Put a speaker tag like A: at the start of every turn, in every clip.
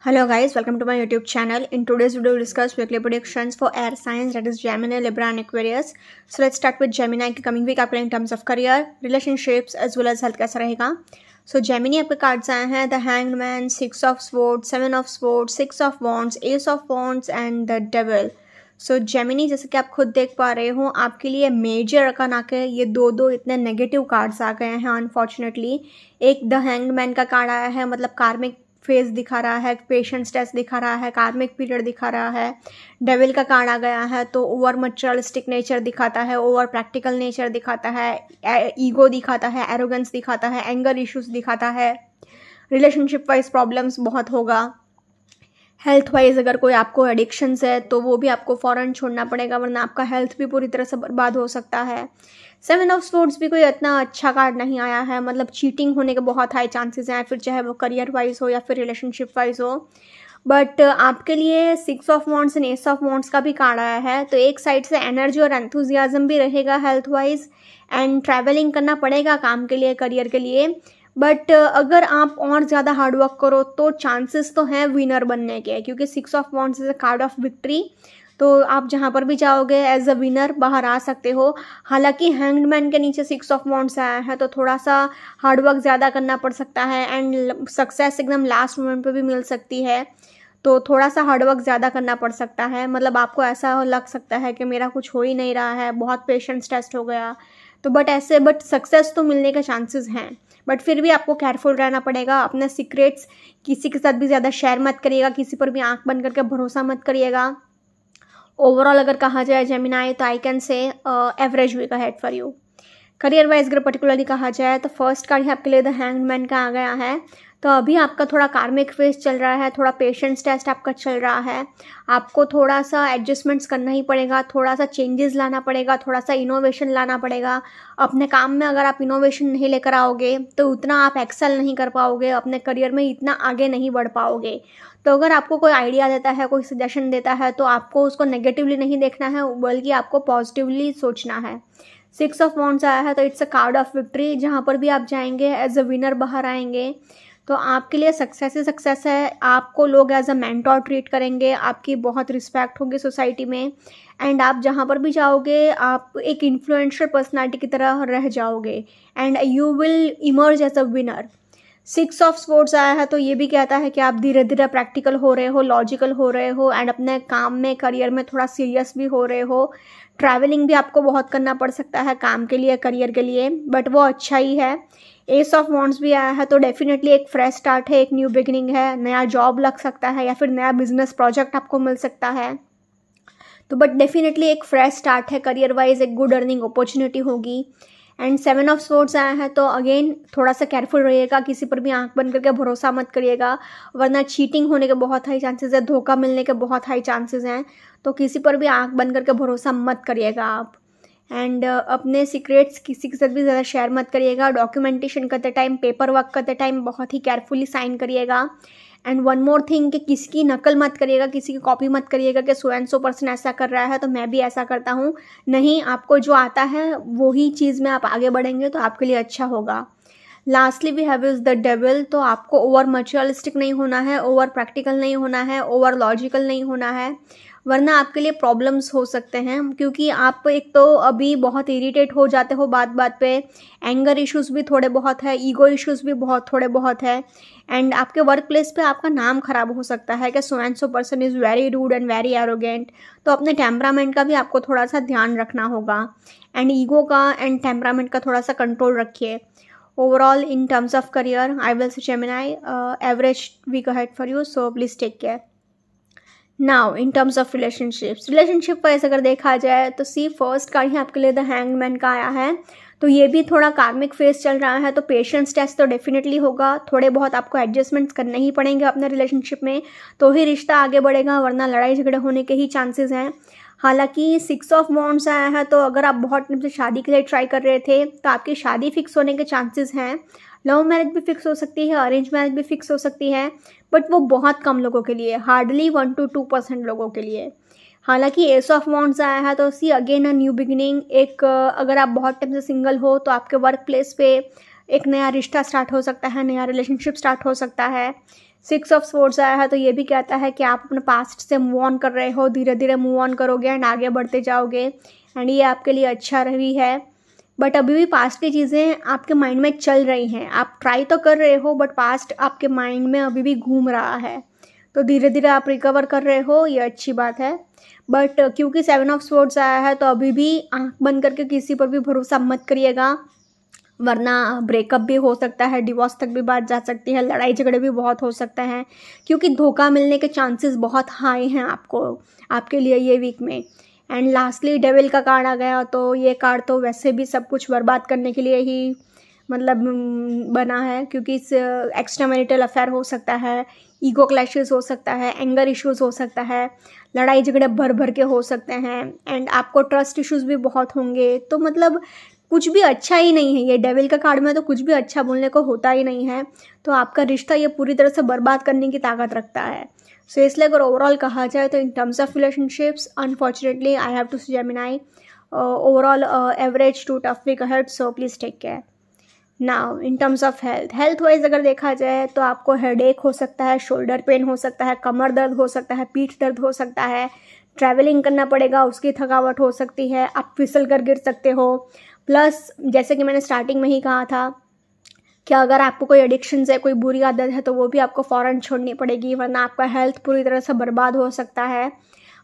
A: Hello guys, welcome to my YouTube channel. In today's video, we'll discuss weekly predictions for air signs, that is Gemini, Libra and Aquarius. So let's start with Gemini की coming week आपके लिए in terms of career, relationships as well as health कैसा रहेगा. So Gemini आपके cards आए हैं The Hanged Man, Six of Swords, Seven of Swords, Six of Wands, Ace of Wands and The Devil. So Gemini जैसे कि आप खुद देख पा रहे हो आपके लिए मेजर अरकान आके ये दो इतने नेगेटिव कार्ड्स आ गए हैं अनफॉर्चुनेटली. एक द हैंग्ड मैन का कार्ड आया है, मतलब कार्मिक फेज दिखा रहा है, पेशेंस टेस्ट दिखा रहा है, कार्मिक पीरियड दिखा रहा है. डेविल का कार्ड आ गया है तो ओवर मटेरियलिस्टिक नेचर दिखाता है, ओवर प्रैक्टिकल नेचर दिखाता है, ईगो दिखाता है, एरोगेंस दिखाता है, एंगर इश्यूज दिखाता है. रिलेशनशिप वाइज प्रॉब्लम्स बहुत होगा. हेल्थ वाइज अगर कोई आपको एडिक्शंस है तो वो भी आपको फ़ौरन छोड़ना पड़ेगा, वरना आपका हेल्थ भी पूरी तरह से बर्बाद हो सकता है. सेवन ऑफ स्वॉर्ड्स भी कोई इतना अच्छा कार्ड नहीं आया है, मतलब चीटिंग होने के बहुत हाई चांसेस हैं, फिर चाहे वो करियर वाइज हो या फिर रिलेशनशिप वाइज हो. बट आपके लिए six of wands and ace of wands का भी कार्ड आया है, तो एक साइड से एनर्जी और एंथुजियाज्म भी रहेगा हेल्थ वाइज, एंड ट्रैवलिंग करना पड़ेगा काम के लिए, करियर के लिए. बट अगर आप और ज़्यादा हार्डवर्क करो तो चांसेस तो हैं विनर बनने के, क्योंकि six of wands is a card of victory. तो आप जहाँ पर भी जाओगे एज अ विनर बाहर आ सकते हो. हालांकि हैंग्ड मैन के नीचे सिक्स ऑफ वॉन्ड्स आया है तो थोड़ा सा हार्डवर्क ज़्यादा करना पड़ सकता है, एंड सक्सेस एकदम लास्ट मोमेंट पे भी मिल सकती है. तो थोड़ा सा हार्डवर्क ज़्यादा करना पड़ सकता है, मतलब आपको ऐसा लग सकता है कि मेरा कुछ हो ही नहीं रहा है, बहुत पेशेंस टेस्ट हो गया. तो बट सक्सेस तो मिलने के चांसेस हैं, बट फिर भी आपको केयरफुल रहना पड़ेगा. अपने सीक्रेट्स किसी के साथ भी ज़्यादा शेयर मत करिएगा, किसी पर भी आंख बंद करके भरोसा मत करिएगा. ओवरऑल अगर कहा जाए जेमिनाई तो I can say average week ahead for you. Career wise अगर पर्टिकुलरली कहा जाए तो फर्स्ट कार्ड ही आपके लिए द हैंग्ड मैन का आ गया है. तो अभी आपका थोड़ा कार्मिक फेज चल रहा है, थोड़ा पेशेंस टेस्ट आपका चल रहा है. आपको थोड़ा सा एडजस्टमेंट्स करना ही पड़ेगा, थोड़ा सा चेंजेस लाना पड़ेगा, थोड़ा सा इनोवेशन लाना पड़ेगा. अपने काम में अगर आप इनोवेशन नहीं लेकर आओगे तो उतना आप एक्सेल नहीं कर पाओगे, अपने करियर में इतना आगे नहीं बढ़ पाओगे. तो अगर आपको कोई आइडिया देता है, कोई सजेशन देता है तो आपको उसको नेगेटिवली नहीं देखना है, बल्कि आपको पॉजिटिवली सोचना है. सिक्स ऑफ वॉन्ड्स आया है तो it's a card of victory. जहाँ पर भी आप जाएंगे एज अ विनर बाहर आएंगे तो आपके लिए सक्सेस ही सक्सेस है. आपको लोग एज अ मेंटोर ट्रीट करेंगे, आपकी बहुत रिस्पेक्ट होगी सोसाइटी में, एंड आप जहाँ पर भी जाओगे आप एक इन्फ्लुएंशियल पर्सनालिटी की तरह रह जाओगे, and you will emerge as a winner. Six of sports आया है तो ये भी कहता है कि आप धीरे धीरे प्रैक्टिकल हो रहे हो, लॉजिकल हो रहे हो, एंड अपने काम में, करियर में थोड़ा सीरियस भी हो रहे हो. ट्रैवलिंग भी आपको बहुत करना पड़ सकता है काम के लिए, करियर के लिए, बट वो अच्छा ही है. एस ऑफ वॉन्ड्स भी आया है तो डेफिनेटली एक फ्रेश स्टार्ट है, एक न्यू बिगिनिंग है, नया जॉब लग सकता है या फिर नया बिजनेस प्रोजेक्ट आपको मिल सकता है. तो बट डेफिनेटली एक फ्रेश स्टार्ट है, करियर वाइज एक गुड अर्निंग अपॉर्चुनिटी होगी. एंड सेवन ऑफ स्वॉर्ड्स आया है तो अगेन थोड़ा सा केयरफुल रहिएगा, किसी पर भी आंख बंद करके भरोसा मत करिएगा, वरना चीटिंग होने के बहुत हाई चांसेस है, धोखा मिलने के बहुत हाई चांसेस हैं. तो किसी पर भी आंख बंद करके भरोसा मत करिएगा आप. एंड अपने सीक्रेट्स किसी के साथ भी ज़्यादा शेयर मत करिएगा. डॉक्यूमेंटेशन करते टाइम, पेपर वर्क करते टाइम बहुत ही केयरफुली साइन करिएगा. एंड वन मोर थिंग कि किसी की नकल मत करिएगा, किसी की कॉपी मत करिएगा कि सो एंड सो पर्सन ऐसा कर रहा है तो मैं भी ऐसा करता हूँ. नहीं, आपको जो आता है वही चीज़ में आप आगे बढ़ेंगे तो आपके लिए अच्छा होगा. Lastly we have is the devil. तो आपको ओवर मटेरियलिस्टिक नहीं होना है, ओवर प्रैक्टिकल नहीं होना है, ओवर लॉजिकल नहीं होना है, वरना आपके लिए प्रॉब्लम्स हो सकते हैं. क्योंकि आप एक तो अभी बहुत इरिटेट हो जाते हो बात बात पे, एंगर इश्यूज़ भी थोड़े बहुत है, ईगो इश्यूज़ भी बहुत थोड़े बहुत है, एंड आपके वर्क प्लेस पे आपका नाम खराब हो सकता है कि so and so person is very rude and very arrogant. तो अपने टेम्परामेंट का भी आपको थोड़ा सा ध्यान रखना होगा, एंड ईगो का एंड टेम्परामेंट का थोड़ा सा कंट्रोल रखिए. Overall in terms of career I will say Gemini average week ahead for you, so please take care. Now in terms of relationship wise अगर देखा जाए तो सी फर्स्ट कार्ड ही आपके लिए द हैंग्ड मैन का आया है. तो ये भी थोड़ा कार्मिक फेज चल रहा है, तो पेशेंस टेस्ट तो डेफिनेटली होगा. थोड़े बहुत आपको एडजस्टमेंट्स करने ही पड़ेंगे अपने रिलेशनशिप में, तो ही रिश्ता आगे बढ़ेगा, वरना लड़ाई झगड़े होने के ही चांसेस हैं. हालांकि सिक्स ऑफ वॉन्ड्स आया है तो अगर आप बहुत टाइम से शादी के लिए ट्राई कर रहे थे तो आपकी शादी फिक्स होने के चांसेस हैं. लव मैरिज भी फिक्स हो सकती है, अरेंज मैरिज भी फिक्स हो सकती है, बट वो बहुत कम लोगों के लिए, हार्डली 1 to 2% लोगों के लिए. हालांकि एस ऑफ वॉन्ड्स आया है तो see again a new beginning. एक अगर आप बहुत टाइम से सिंगल हो तो आपके वर्क प्लेस पे एक नया रिश्ता स्टार्ट हो सकता है, नया रिलेशनशिप स्टार्ट हो सकता है. 6 ऑफ स्वॉर्ड्स आया है तो ये भी कहता है कि आप अपने पास्ट से मूव ऑन कर रहे हो, धीरे धीरे मूव ऑन करोगे एंड आगे बढ़ते जाओगे एंड ये आपके लिए अच्छा रही है। बट अभी भी पास्ट की चीज़ें आपके माइंड में चल रही हैं, आप ट्राई तो कर रहे हो बट पास्ट आपके माइंड में अभी भी घूम रहा है, तो धीरे धीरे आप रिकवर कर रहे हो, ये अच्छी बात है। बट क्योंकि 7 ऑफ स्वॉर्ड्स आया है तो अभी भी आंख बंद करके किसी पर भी भरोसा मत करिएगा, वरना ब्रेकअप भी हो सकता है, डिवोर्स तक भी बात जा सकती है, लड़ाई झगड़े भी बहुत हो सकते हैं, क्योंकि धोखा मिलने के चांसेस बहुत हाई हैं आपके लिए ये वीक में। एंड लास्टली डेविल का कार्ड आ गया, तो ये कार्ड तो वैसे भी सब कुछ बर्बाद करने के लिए ही मतलब बना है, क्योंकि इस एक्स्ट्रा मैरिटल अफेयर हो सकता है, ईगो क्लैशेस हो सकता है, एंगर इश्यूज़ हो सकता है, लड़ाई झगड़े भर भर के हो सकते हैं एंड आपको ट्रस्ट इश्यूज़ भी बहुत होंगे, तो मतलब कुछ भी अच्छा ही नहीं है। ये डेविल का कार्ड में तो कुछ भी अच्छा बोलने को होता ही नहीं है, तो आपका रिश्ता ये पूरी तरह से बर्बाद करने की ताकत रखता है। सो इसलिए अगर ओवरऑल कहा जाए तो in terms of relationships unfortunately I have to say Gemini overall average to tough week ahead, so please take care. Now in terms of health wise अगर देखा जाए तो आपको हेडेक हो सकता है, शोल्डर पेन हो सकता है, कमर दर्द हो सकता है, पीठ दर्द हो सकता है, ट्रैवलिंग करना पड़ेगा उसकी थकावट हो सकती है, आप फिसल कर गिर सकते हो। प्लस जैसे कि मैंने स्टार्टिंग में ही कहा था कि अगर आपको कोई एडिक्शन है, कोई बुरी आदत है, तो वो भी आपको फ़ौरन छोड़नी पड़ेगी, वरना आपका हेल्थ पूरी तरह से बर्बाद हो सकता है।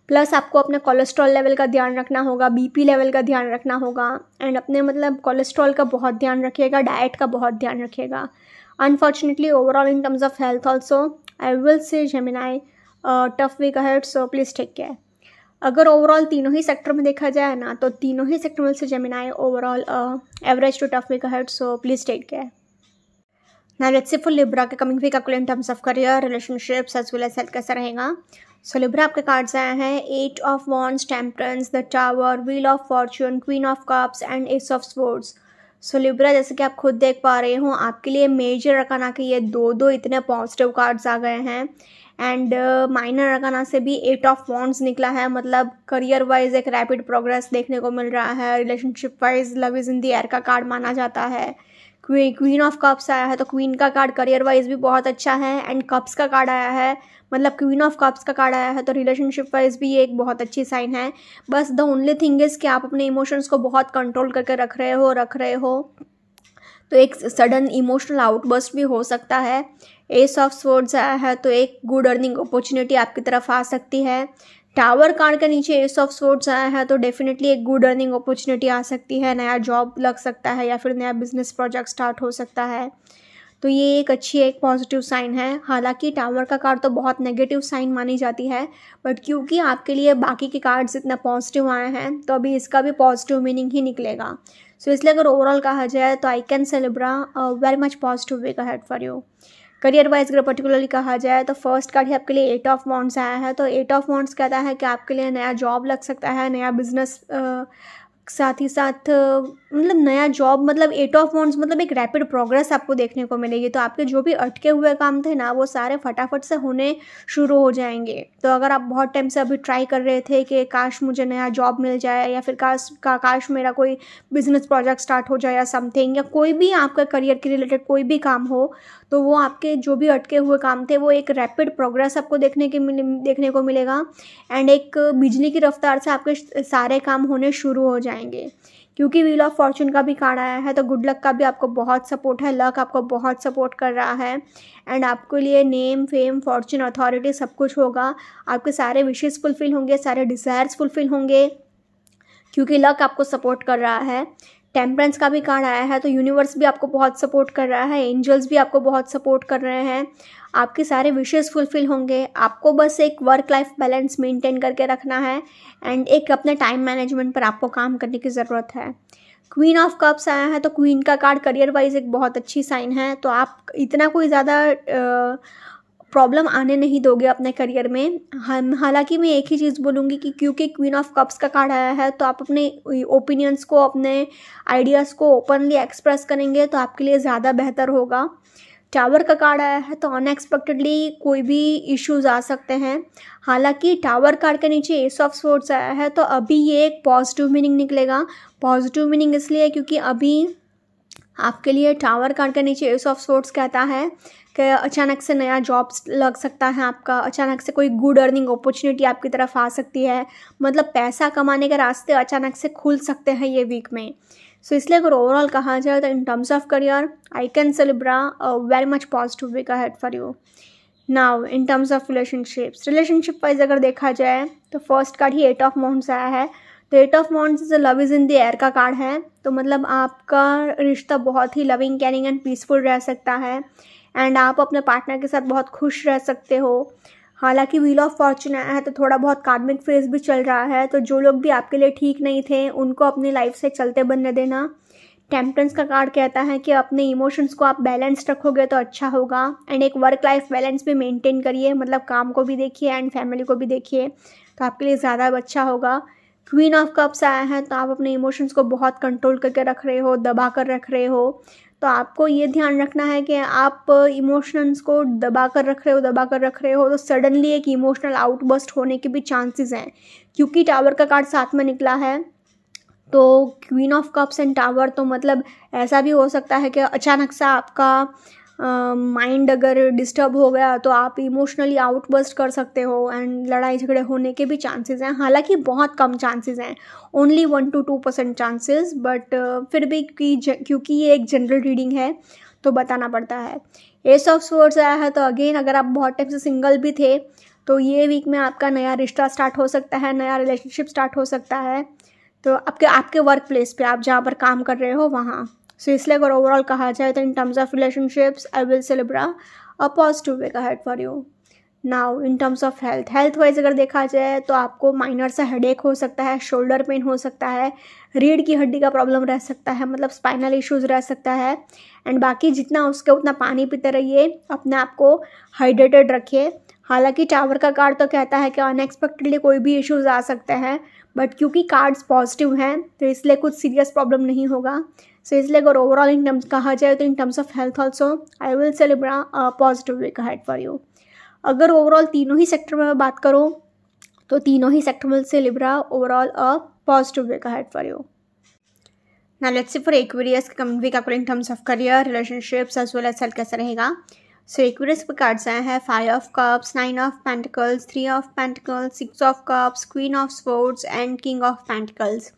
A: प्लस आपको अपने कोलेस्ट्रॉल लेवल का ध्यान रखना होगा, बीपी लेवल का ध्यान रखना होगा एंड अपने मतलब कोलेस्ट्रॉल का बहुत ध्यान रखिएगा, डाइट का बहुत ध्यान रखिएगा। Unfortunately overall in terms of health also I will say Gemini tough week ahead, so please take care. अगर ओवरऑल तीनों ही सेक्टर में देखा जाए ना, तो तीनों ही सेक्टर में से Gemini overall average to tough week ahead, so please take care. Now let's see for Libra के कमिंग वीक आपको in terms of career, relationships as well as health कैसा रहेगा। सो लिब्रा आपके कार्ड्स आए हैं 8 of wands, temperance, the tower, wheel of fortune, queen of cups and ace of swords. So Libra जैसे कि आप खुद देख पा रहे हो, आपके लिए मेजर रकाना के ये दो इतने पॉजिटिव कार्ड्स आ गए हैं एंड माइनर रकाना से भी 8 ऑफ वॉन्ड्स निकला है, मतलब करियर वाइज एक रैपिड प्रोग्रेस देखने को मिल रहा है। Relationship wise love is in the air का कार्ड माना जाता है। क्वीन ऑफ कप्स आया है तो क्वीन का कार्ड करियर वाइज भी बहुत अच्छा है एंड कप्स का कार्ड आया है, मतलब क्वीन ऑफ कप्स का कार्ड आया है तो रिलेशनशिप वाइज भी ये एक बहुत अच्छी साइन है। बस द ओनली थिंग इज़ कि आप अपने इमोशंस को बहुत कंट्रोल करके रख रहे हो तो एक सडन इमोशनल आउटबर्स्ट भी हो सकता है। एस ऑफ स्वॉर्ड्स आया है तो एक गुड अर्निंग अपॉर्चुनिटी आपकी तरफ आ सकती है। टावर कार्ड के नीचे एस ऑफ स्वॉर्ड्स आया है तो डेफिनेटली एक गुड अर्निंग अपॉर्चुनिटी आ सकती है, नया जॉब लग सकता है या फिर नया बिजनेस प्रोजेक्ट स्टार्ट हो सकता है, तो ये एक पॉजिटिव साइन है। हालांकि टावर का कार्ड तो बहुत नेगेटिव साइन मानी जाती है, बट क्योंकि आपके लिए बाकी के कार्ड्स इतना पॉजिटिव आए हैं तो अभी इसका भी पॉजिटिव मीनिंग ही निकलेगा। सो इसलिए अगर ओवरऑल कहा जाए तो I can say Libra very much positive week ahead for you. Career wise अगर पर्टिकुलरली कहा जाए तो फर्स्ट कार्ड ही आपके लिए 8 ऑफ वॉन्ड्स आया है, तो 8 ऑफ वॉन्ड्स कहता है कि आपके लिए नया जॉब लग सकता है, नया बिजनेस साथ ही साथ मतलब नया जॉब, मतलब 8 ऑफ वॉन्ड्स मतलब एक रैपिड प्रोग्रेस आपको देखने को मिलेगी। तो आपके जो भी अटके हुए काम थे ना वो सारे फटाफट से होने शुरू हो जाएंगे। तो अगर आप बहुत टाइम से अभी ट्राई कर रहे थे कि काश मुझे नया जॉब मिल जाए या फिर काश मेरा कोई बिजनेस प्रोजेक्ट स्टार्ट हो जाए या समथिंग, या कोई भी आपका करियर के रिलेटेड कोई भी काम हो, तो वो आपके जो भी अटके हुए काम थे वो एक रैपिड प्रोग्रेस आपको देखने को मिलेगा एंड एक बिजली की रफ्तार से आपके सारे काम होने शुरू हो जाएंगे। क्योंकि व्हील ऑफ फॉर्चून का भी कार्ड आया है तो गुड लक का भी आपको बहुत सपोर्ट है, लक आपको बहुत सपोर्ट कर रहा है एंड आपके लिए नेम, फेम, फॉर्चून, अथॉरिटी सब कुछ होगा। आपके सारे विशेस फुलफिल होंगे, सारे डिज़ायर्स फुलफिल होंगे क्योंकि लक आपको सपोर्ट कर रहा है। टेम्परेंस का भी कार्ड आया है तो यूनिवर्स भी आपको बहुत सपोर्ट कर रहा है, एंजल्स भी आपको बहुत सपोर्ट कर रहे हैं, आपके सारे विशेस फुलफिल होंगे। आपको बस एक वर्क लाइफ बैलेंस मेंटेन करके रखना है एंड एक अपने टाइम मैनेजमेंट पर आपको काम करने की ज़रूरत है। क्वीन ऑफ कप्स आया है तो क्वीन का कार्ड करियर वाइज एक बहुत अच्छी साइन है, तो आप इतना कोई ज़्यादा प्रॉब्लम आने नहीं दोगे अपने करियर में। हालांकि मैं एक ही चीज़ बोलूँगी कि क्योंकि क्वीन ऑफ कप्स का कार्ड आया है तो आप अपने ओपिनियंस को, अपने आइडियाज़ को ओपनली एक्सप्रेस करेंगे तो आपके लिए ज़्यादा बेहतर होगा। टावर का कार्ड आया है तो अनएक्सपेक्टेडली कोई भी इश्यूज आ सकते हैं। हालांकि टावर कार्ड के नीचे एस ऑफ स्वॉर्ड्स आया है तो अभी ये एक पॉजिटिव मीनिंग निकलेगा। पॉजिटिव मीनिंग इसलिए क्योंकि अभी आपके लिए टावर कार्ड के नीचे एस ऑफ सोर्ड्स कहता है कि अचानक से नया जॉब्स लग सकता है आपका, अचानक से कोई गुड अर्निंग अपॉर्चुनिटी आपकी तरफ आ सकती है, मतलब पैसा कमाने के रास्ते अचानक से खुल सकते हैं ये वीक में। सो इसलिए अगर ओवरऑल कहा जाए तो in terms of career I can say Libra very much positive week ahead for you. Now in terms of relationship wise अगर देखा जाए तो फर्स्ट कार्ड ही 8 ऑफ माउंट्स आया है। तो 8 of mounts is love is in the air का card है। तो मतलब आपका रिश्ता बहुत ही लविंग केयरिंग एंड पीसफुल रह सकता है एंड आप अपने पार्टनर के साथ बहुत खुश रह सकते हो। हालांकि व्हील ऑफ फॉर्चून आया है तो थोड़ा बहुत कार्मिक फेज भी चल रहा है, तो जो लोग भी आपके लिए ठीक नहीं थे उनको अपनी लाइफ से चलते बनने देना। टेम्परेंस का कार्ड कहता है कि अपने इमोशंस को आप बैलेंस रखोगे तो अच्छा होगा एंड एक वर्क लाइफ बैलेंस भी मेंटेन करिए, मतलब काम को भी देखिए एंड फैमिली को भी देखिए तो आपके लिए ज़्यादा अच्छा होगा। क्वीन ऑफ कप्स आया है तो आप अपने इमोशंस को बहुत कंट्रोल करके रख रहे हो, दबा कर रख रहे हो, तो आपको ये ध्यान रखना है कि आप इमोशंस को दबा कर रख रहे हो तो सडनली एक इमोशनल आउटबर्स्ट होने के भी चांसेस हैं, क्योंकि टावर का कार्ड साथ में निकला है। तो queen of cups and tower, तो मतलब ऐसा भी हो सकता है कि अचानक से आपका माइंड अगर डिस्टर्ब हो गया तो आप इमोशनली आउटबर्स्ट कर सकते हो एंड लड़ाई झगड़े होने के भी चांसेस हैं। हालांकि बहुत कम चांसेस हैं, ओनली 1 to 2% चांसेस, बट फिर भी क्योंकि ये एक जनरल रीडिंग है तो बताना पड़ता है। एस ऑफ स्वॉर्ड्स आया है तो अगेन अगर आप बहुत टाइम से सिंगल भी थे तो ये वीक में आपका नया रिश्ता स्टार्ट हो सकता है, नया रिलेशनशिप स्टार्ट हो सकता है, तो आपके वर्क प्लेस पे आप जहाँ पर काम कर रहे हो वहाँ। सो इसलिए अगर ओवरऑल कहा जाए तो in terms of relationships I will say Libra a positive week ahead for you. Now in terms of health wise अगर देखा जाए तो आपको माइनर सा हेडेक हो सकता है, शोल्डर पेन हो सकता है, रीढ़ की हड्डी का प्रॉब्लम रह सकता है, मतलब स्पाइनल इश्यूज रह सकता है एंड बाकी जितना उसके उतना पानी पीते रहिए, अपने आप को हाइड्रेटेड रखिए। हालांकि टावर का कार्ड तो कहता है कि अनएक्सपेक्टेडली कोई भी इश्यूज आ सकते हैं, बट क्योंकि कार्ड्स पॉजिटिव हैं तो इसलिए कुछ सीरियस प्रॉब्लम नहीं होगा। सो इसलिए अगर ओवरऑल इन टर्म्स कहा जाए तो in terms of health also I will say Libra a positive week ahead for you. अगर ओवरऑल तीनों ही सेक्टर में मैं बात करूँ तो तीनों ही सेक्टर में से Libra overall a positive week ahead for you. Now let's see for Aquarius coming week आपको in terms of career, relationships as well as health कैसा रहेगा। सो एक्वेरियस पे कार्ड्स आए हैं 5 of cups, 9 of pentacles, 3 of pentacles, 6 of cups, queen of swords and king of pentacles.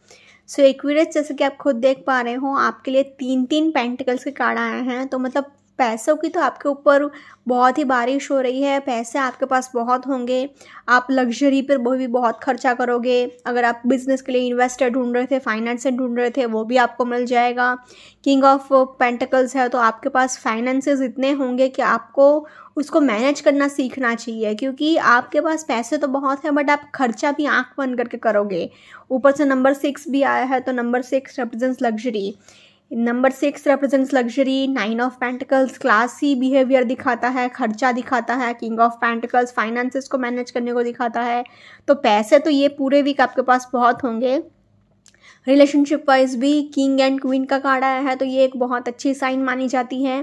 A: So Aquarius जैसे कि आप खुद देख पा रहे हो आपके लिए 3 पेंटिकल्स के कार्ड आए हैं, तो मतलब पैसों की तो आपके ऊपर बहुत ही बारिश हो रही है, पैसे आपके पास बहुत होंगे, आप लग्जरी पर वो भी बहुत खर्चा करोगे। अगर आप बिजनेस के लिए इन्वेस्टर ढूंढ रहे थे, फाइनेंसर ढूंढ रहे थे, वो भी आपको मिल जाएगा। किंग ऑफ पेंटिकल्स है तो आपके पास फाइनेंसेस इतने होंगे कि आपको उसको मैनेज करना सीखना चाहिए, क्योंकि आपके पास पैसे तो बहुत है बट आप खर्चा भी आंख बंद करके करोगे। ऊपर से नंबर 6 भी आया है तो number 6 represents luxury, number 6 represents luxury. 9 of pentacles classy behaviour दिखाता है, खर्चा दिखाता है। किंग ऑफ पेंटिकल्स फाइनेंसेस को मैनेज करने को दिखाता है। तो पैसे तो ये पूरे वीक आपके पास बहुत होंगे। रिलेशनशिप वाइज भी किंग एंड क्वीन का कार्ड आया है तो ये एक बहुत अच्छी साइन मानी जाती है।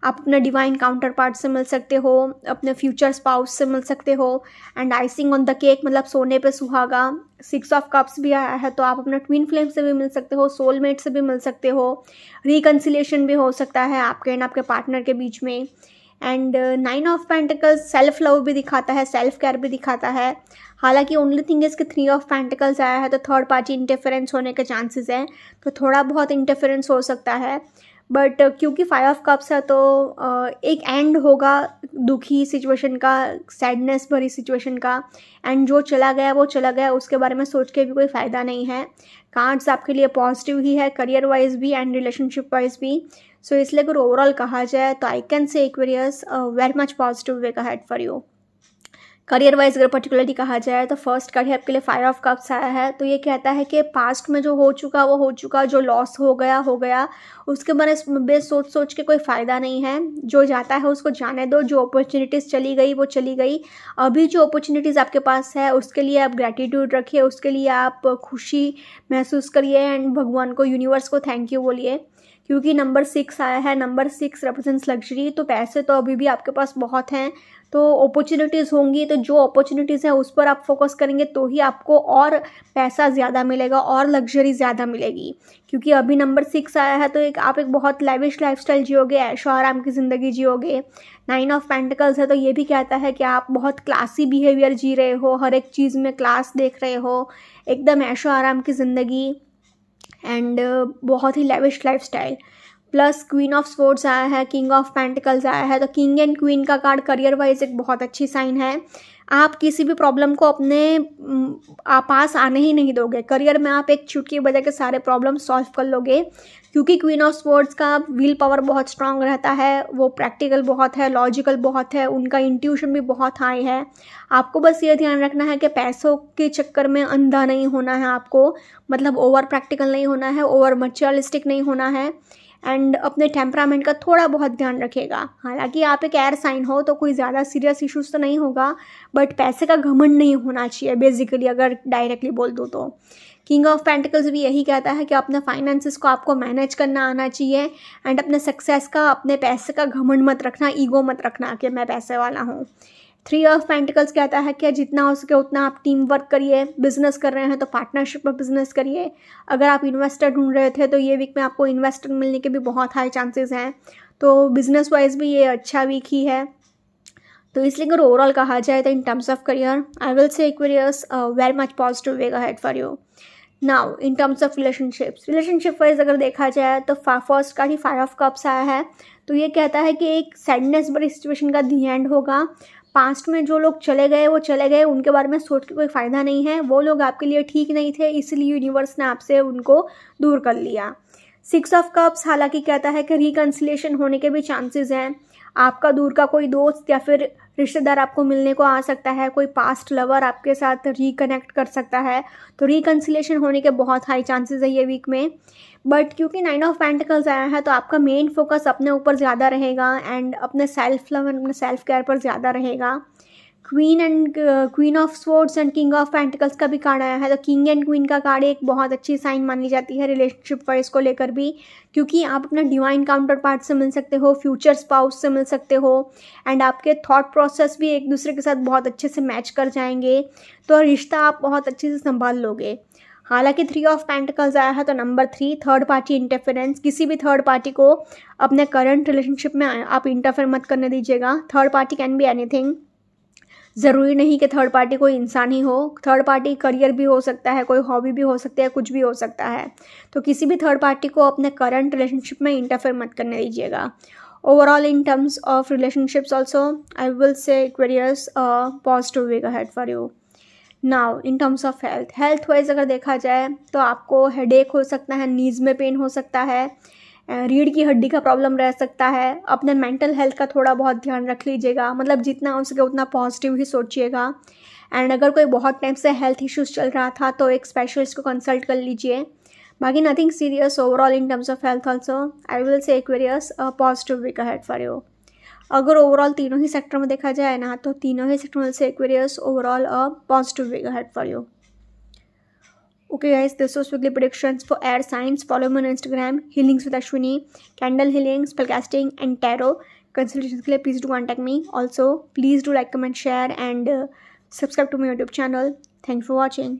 A: आप अपने डिवाइन काउंटर पार्ट से मिल सकते हो, अपने फ्यूचर स्पाउस से मिल सकते हो and icing on the cake मतलब सोने पे सुहागा। 6 ऑफ कप्स भी आया है तो आप अपने ट्विन फ्लेम से भी मिल सकते हो, सोलमेट से भी मिल सकते हो, रिकन्सिलिएशन भी हो सकता है आपके एंड आपके पार्टनर के बीच में। And 9 of pentacles self love भी दिखाता है, सेल्फ केयर भी दिखाता है। हालांकि ओनली थिंग इसके 3 ऑफ पेंटिकल्स आया है तो थर्ड पार्टी इंटरफेरेंस होने के चांसेस हैं, तो थोड़ा बहुत इंटरफेरेंस हो सकता है। बट क्योंकि 5 ऑफ कप्स है तो एक एंड होगा दुखी सिचुएशन का, सैडनेस भरी सिचुएशन का, एंड जो चला गया वो चला गया, उसके बारे में सोच के भी कोई फ़ायदा नहीं है। कार्ड्स आपके लिए पॉजिटिव ही है, करियर वाइज भी एंड रिलेशनशिप वाइज भी। सो इसलिए अगर ओवरऑल कहा जाए तो I can say Aquarius very much positive week ahead for you. Career wise अगर पर्टिकुलरली कहा जाए तो फर्स्ट कार्ड है आपके लिए 5 ऑफ कप्स आया है तो ये कहता है कि पास्ट में जो हो चुका वो हो चुका, जो लॉस हो गया, उसके बारे में सोच के कोई फ़ायदा नहीं है। जो जाता है उसको जाने दो, जो अपॉर्चुनिटीज़ चली गई वो चली गई। अभी जो अपॉर्चुनिटीज़ आपके पास है उसके लिए आप ग्रैटिट्यूड रखिए, उसके लिए आप खुशी महसूस करिए एंड भगवान को, यूनिवर्स को थैंक यू बोलिए, क्योंकि नंबर 6 आया है, नंबर 6 रिप्रेजेंट्स लग्जरी। तो पैसे तो अभी भी आपके पास बहुत हैं, तो अपॉर्चुनिटीज़ होंगी, तो जो अपॉर्चुनिटीज़ हैं उस पर आप फोकस करेंगे तो ही आपको और पैसा ज़्यादा मिलेगा और लग्जरी ज़्यादा मिलेगी। क्योंकि अभी नंबर 6 आया है तो आप एक बहुत लेविश लाइफस्टाइल जियोगे, ऐशो आराम की ज़िंदगी जियोगे। 9 ऑफ पेंटिकल्स है तो ये भी कहता है कि आप बहुत क्लासी बिहेवियर जी रहे हो, हर एक चीज़ में क्लास देख रहे हो, एकदम ऐशो आराम की ज़िंदगी एंड बहुत ही lavish lifestyle. Plus queen of swords आया है, किंग ऑफ पेंटिकल्स आया है, तो किंग एंड क्वीन का कार्ड करियर वाइज एक बहुत अच्छी साइन है। आप किसी भी प्रॉब्लम को अपने पास आने ही नहीं दोगे। करियर में आप एक चुटकी बजा के सारे प्रॉब्लम सॉल्व कर लोगे, क्योंकि क्वीन ऑफ स्वॉर्ड्स का विल पावर बहुत स्ट्रांग रहता है, वो प्रैक्टिकल बहुत है, लॉजिकल बहुत है, उनका इंट्यूशन भी बहुत हाई है। आपको बस ये ध्यान रखना है कि पैसों के चक्कर में अंधा नहीं होना है आपको, मतलब ओवर प्रैक्टिकल नहीं होना है, ओवर मटेरियलिस्टिक नहीं होना है, एंड अपने टेम्परामेंट का थोड़ा बहुत ध्यान रखेगा। हालांकि आप एक एयर साइन हो तो कोई ज़्यादा सीरियस इश्यूज तो नहीं होगा, बट पैसे का घमंड नहीं होना चाहिए बेसिकली, अगर डायरेक्टली बोल दूँ तो। किंग ऑफ पेंटिकल्स भी यही कहता है कि अपने फाइनेंसेस को आपको मैनेज करना आना चाहिए, एंड अपने सक्सेस का, अपने पैसे का घमंड मत रखना, ईगो मत रखना कि मैं पैसे वाला हूँ। 3 ऑफ पेंटिकल्स कहता है कि जितना हो सके उतना आप टीम वर्क करिए, बिजनेस कर रहे हैं तो पार्टनरशिप में बिजनेस करिए। अगर आप इन्वेस्टर ढूंढ रहे थे तो ये वीक में आपको इन्वेस्टर मिलने के भी बहुत हाई चांसेस हैं, तो बिजनेस वाइज भी ये अच्छा वीक ही है। तो इसलिए अगर ओवरऑल कहा जाए तो in terms of career I will say Aquarius very much positive week ahead for you. Now in terms of relationship wise अगर देखा जाए तो फर्स्ट का ही 5 ऑफ कप्स आया है, तो ये कहता है कि एक सैडनेस भरी सिचुएशन का दी एंड होगा। पास्ट में जो लोग चले गए वो चले गए, उनके बारे में सोच के कोई फ़ायदा नहीं है, वो लोग आपके लिए ठीक नहीं थे, इसलिए यूनिवर्स ने आपसे उनको दूर कर लिया। 6 ऑफ कप्स हालांकि कहता है कि रिकन्सिलिएशन होने के भी चांसेस हैं। आपका दूर का कोई दोस्त या फिर रिश्तेदार आपको मिलने को आ सकता है, कोई पास्ट लवर आपके साथ रिकनेक्ट कर सकता है, तो रिकन्सिलिएशन होने के बहुत हाई चांसेस है ये वीक में। बट क्योंकि 9 ऑफ पेंटिकल्स आया है तो आपका मेन फोकस अपने ऊपर ज़्यादा रहेगा एंड अपने सेल्फ लव एंड अपने सेल्फ केयर पर ज़्यादा रहेगा। Queen of swords and king of pentacles का भी कार्ड आया है, तो किंग एंड क्वीन का कार्ड एक बहुत अच्छी साइन मानी जाती है रिलेशनशिप वाइज को लेकर भी, क्योंकि आप अपना डिवाइन काउंटर पार्ट से मिल सकते हो, फ्यूचर स्पाउस से मिल सकते हो, एंड आपके थॉट प्रोसेस भी एक दूसरे के साथ बहुत अच्छे से मैच कर जाएंगे, तो रिश्ता आप बहुत अच्छे से संभाल लोगे। हालांकि 3 ऑफ पेंटिकल्स आया है तो नंबर 3 थर्ड पार्टी इंटरफेरेंस, किसी भी थर्ड पार्टी को अपने करंट रिलेशनशिप में आप इंटरफेयर मत करने दीजिएगा। Third party can be anything, ज़रूरी नहीं कि थर्ड पार्टी कोई इंसान ही हो, थर्ड पार्टी करियर भी हो सकता है, कोई हॉबी भी हो सकती है, कुछ भी हो सकता है, तो किसी भी थर्ड पार्टी को अपने करंट रिलेशनशिप में इंटरफेयर मत करने दीजिएगा। Overall in terms of relationships also I will say Aquarius positive week ahead for you. Now in terms of health wise अगर देखा जाए तो आपको हेडेक हो सकता है, नीज में पेन हो सकता है, रीढ़ की हड्डी का प्रॉब्लम रह सकता है। अपने मेंटल हेल्थ का थोड़ा बहुत ध्यान रख लीजिएगा, मतलब जितना हो सके उतना पॉजिटिव ही सोचिएगा। एंड अगर कोई बहुत टाइम से हेल्थ इश्यूज चल रहा था तो एक स्पेशलिस्ट को कंसल्ट कर लीजिए। बाकी nothing serious overall in terms of health also I will say Aquarius positive week ahead for you. अगर ओवरऑल तीनों ही सेक्टर में देखा जाए ना तो तीनों ही सेक्टर में से Aquarius overall positive week ahead for you. Okay guys, this was weekly predictions for air signs. Follow me on Instagram, Healings with Ashwini, Candle Healing, Spellcasting and Tarot. Consultations के लिए please do contact me. Also, please do like, comment, share and subscribe to my YouTube channel. Thanks for watching.